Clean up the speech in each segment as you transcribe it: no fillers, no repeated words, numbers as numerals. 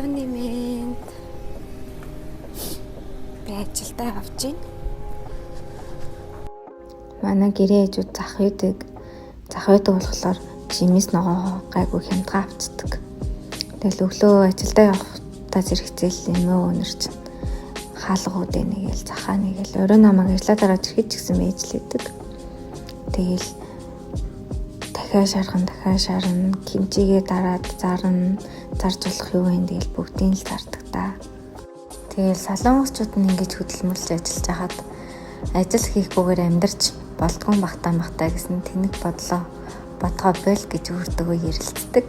Өглөөний мэнд. Би ажилдаа явж байна. Манай гэрээ ээжүүд зах үйдэг болохоор жимээс ногоо гайгүй хямдгаа авцдаг. Тэгэл өглөө ажилдаа явахдаа зэрэгцээл нэмээ өнөр чинь хаалгууд нэгэл захаа нэгэл орой намайг ажиллаа дараад ирэхэд ч гэсэн мэйжлээдэг. Тэгэл дахиад шарна, кимчигээ дараад зарж болох юу вэ? Тэгэл бүгдийг л зардаг та. Тэгэл солонгосчууд нь ингэж хөдөлмөрлж ажиллаж хахад ажил хийхгүйгээр амьдарч болдгоо багтаа гэсэн тэнэг бодгоо бэл гэж өөртөө ярилцдаг.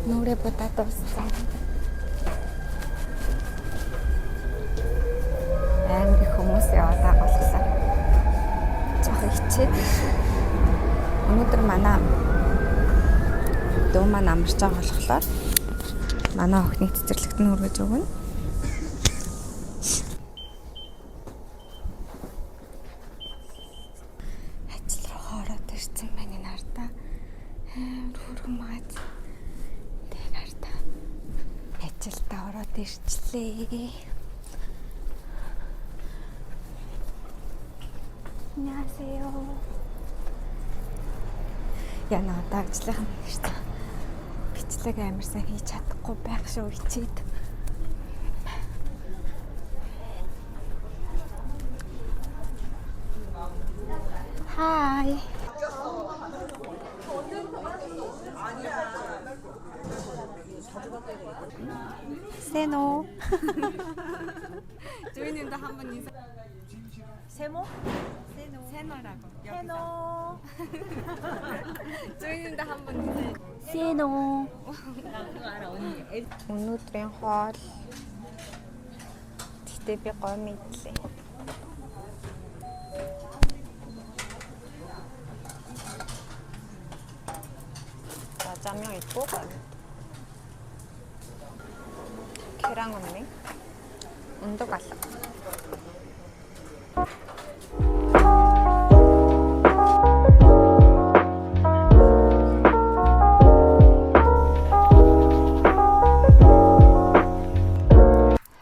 Нүрэ бодатоосаа амар их хүмүүс яваад болохоор жоох хичээд өнөөдөр манай дөө маань амарч байгаа болохоор манай охиныг цэцэрлэгт нь хүргэж өгнө. Ажил руу ороод ирсэн байна нартаа. Хүрхэн маад ажилдаа ороод ирчлээ. 안녕하세요. Яна одоо ажлынхаа нэрсэн. Бичлэг амарсан хийж чадахгүй байх шүү хичээд. Hi. 세노. 조이님도 한번 인사. 세모? 세노라고. 세노. 조이님도 한번 인사. 세노. 나도 알아 언니. 오늘은 헐. 뒤집이 거미지. 짜장 있고 계란 언니. 운동 갔어.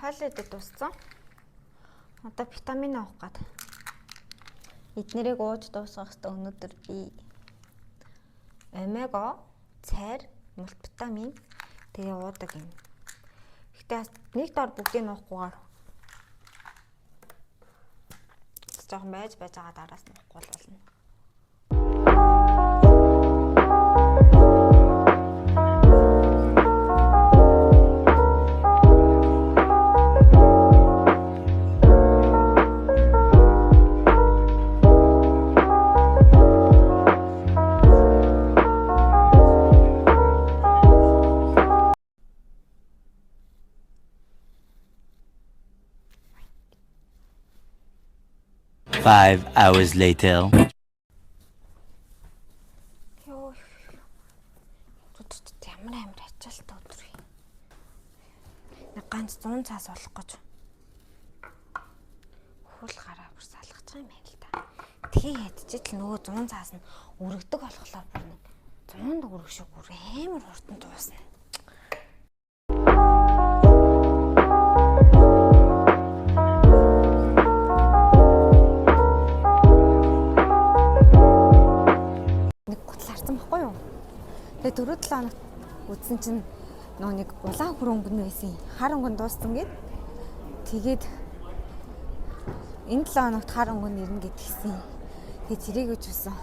할일도 떴어? Одоо витамин авах гээд. Эднэрийг ууж дуусгах хэрэгтэй. Өнөөдөр би омега, цайр, мультивитамин тэгээ уудаг юм. Гэхдээ нэг дор бүгдийг нуухгүйгээр жоохон байж байгаа дараас нуухгүй болно. Five hours later. Ямар ажилтаа өдөр. Нэг ганц 100 цаас болох гэж. Хөл гараа бүр салгаж байгаа юм байна л да. Тэгээ ядчихл нөгөө 100 цаас нь өргөдөг болохоор бүр нэг 100 өргөх шиг бүр амар хурдан дуусна. Тэгээ 4-7 хоног үзсэн чинь нэг улаан хөрөнгөн байсан. Хар өнгөн дууссан гээд тэгээд энэ 7 хоногт хар өнгөн ирнэ гэдгийгсэн. Тэгээд зэрэг гэж үсэн.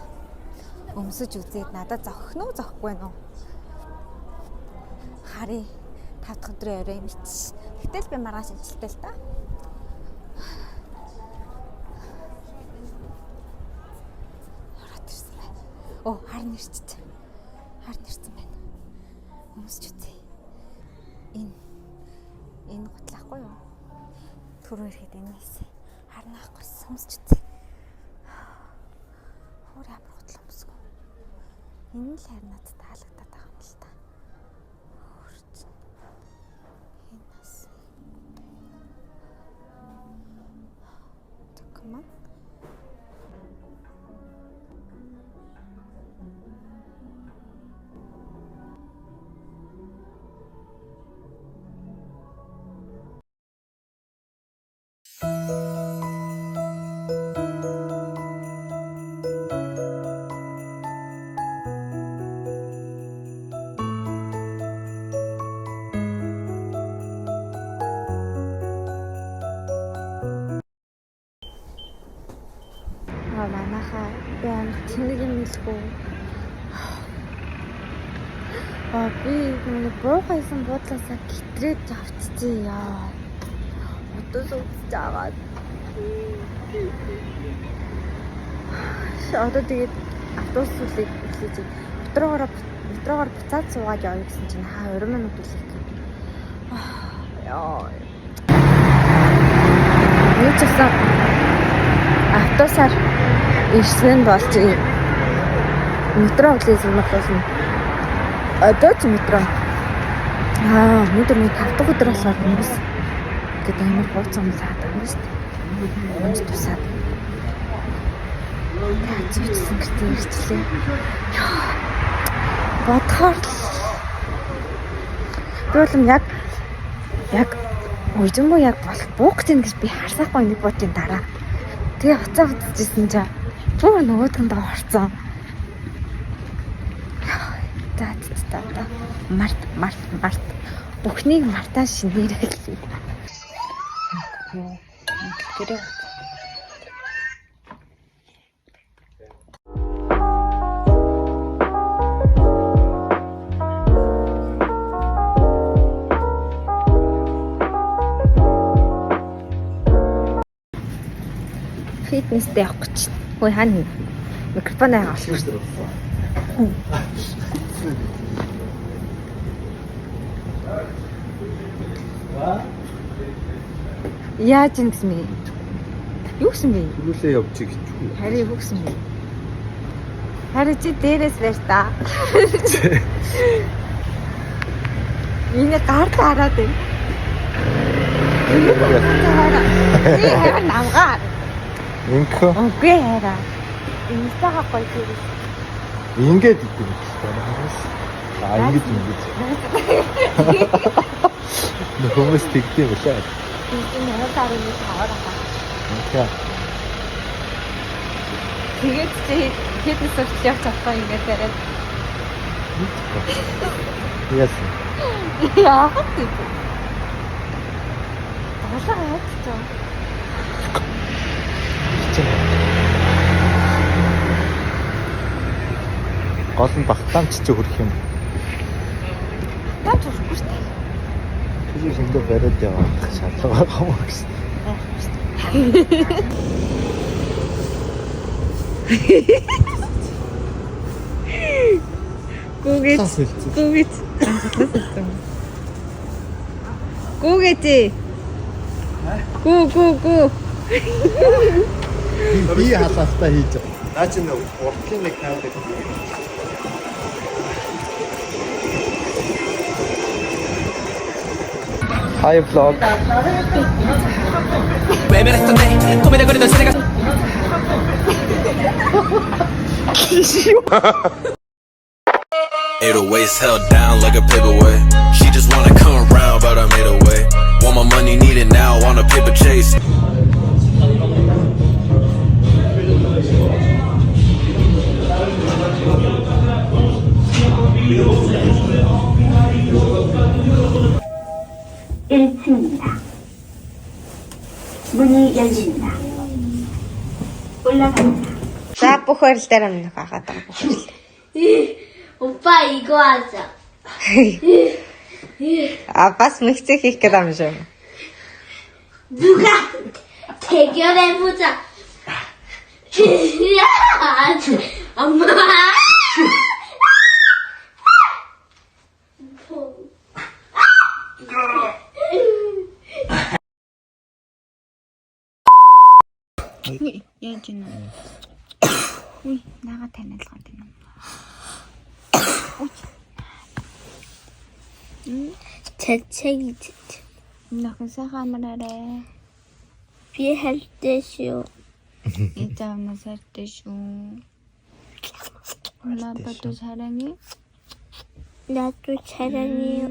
Өмсөж үзээд надад зохих нь зохгүй нөө. Харин 5 дахь өдрийн орой юм чи. Гэтэл би маргааш ажилтаа л та. Ороод ирсэн байна. Оо харин ирчихсэн. Харин ирсэн байна. Өмсч үзье. Энэ готлахгүй юу? Түрүү ирэхэд энэ байсан. Харин аахгүй өмсч үзье. Хөр амар готл өмсгөө. Энэ л харин надад таалагдаад байгаа юм л та. Хөрч. охин маань. Манайхаа би амар тэнэг юм хэлэхгүй. Би нэг буухайсан буудлаасаа гитрээд авчихжээ яа. Утас үзэж аваад. Одоо тэгээд автобус үлээд эхлэж метрогоор буцаад суугаад явъя гэсэн чинь 20 минут үлээх гээд. Яа. Юу ч гэсэн автобусаар ирсэн болж метро үлээс юм болсон. Одоо ч метро. Өнөөдөр нэг 5 дахь өдөр болохоор хүмүүс гэдэг амар хууцсан саад байна шүү дээ. Хүмүүс тусаад. Зүгтсэн гэртээ ирчлээ. Бодхоор бол яг үжимбо яг буух гэж би харсахгүй нэг бодгийн дараа. Тэгээ хуцаа хуцажсэн чаа. Бүр нөгөөдгөнд орцсон. За. Март. Бүхнийг мартаа шинээрээ гэлээ. Гэрээ. Фитнестэй явах гэж. Хөөе хаана микрофон авах шүү дээ. Яаж юм гэсэн бэ? Юу гэсэн бэ? Түрүүлээ явчих гэж. Харин юу гэсэн бэ? Харин чи дээрээс байж та. Миний гар тараад байна. Ээ харин намгаа. Инхо. Үгүй хараа. Инстагаа гоё дээрээс. Ингээд идэв гэж байна. Ингэж. Хүмүүс тэгдэв үлээ. Энэ хаваар нэг хаваар хаа. Окей. Тэгээд чи фитнес сурч явж чадахгүй ингээд яриад. Яс. Яах вэ? Асаа яачих. Гол нь багтаам чичээ хөрөх юм. Таач хүрхгүй шүү дээ. Тэр зөндөө бариад явах шаардлага байгаа юм гэсэн. Гүүгээ. Гүү. Би халаалтаа хийж байгаа. Наа чи нэг уртлын нэг тав гэдэг. Hi vlog. Ate her waist held down like a paperweight. She just wanna come around, but I made her wait. Want my money, need it now, on a paper chase. 문이 열립니다. 올라갑니다. За бүх барилдаар амнах хагаад байгаа бүх барил. 오빠 이거 하자. Бас мэгцээ хийх гэдэг юм шүү. 누가 대결해보자. 엄마. Яаж юм бэ? Үй, нага танилцуулаад байна. 재채기. Нөхөн сайхан амраарэ. 비할 때시오. 이제 엄마 살 때쇼. 엄마 아빠도 사랑해? 나도 사랑해요.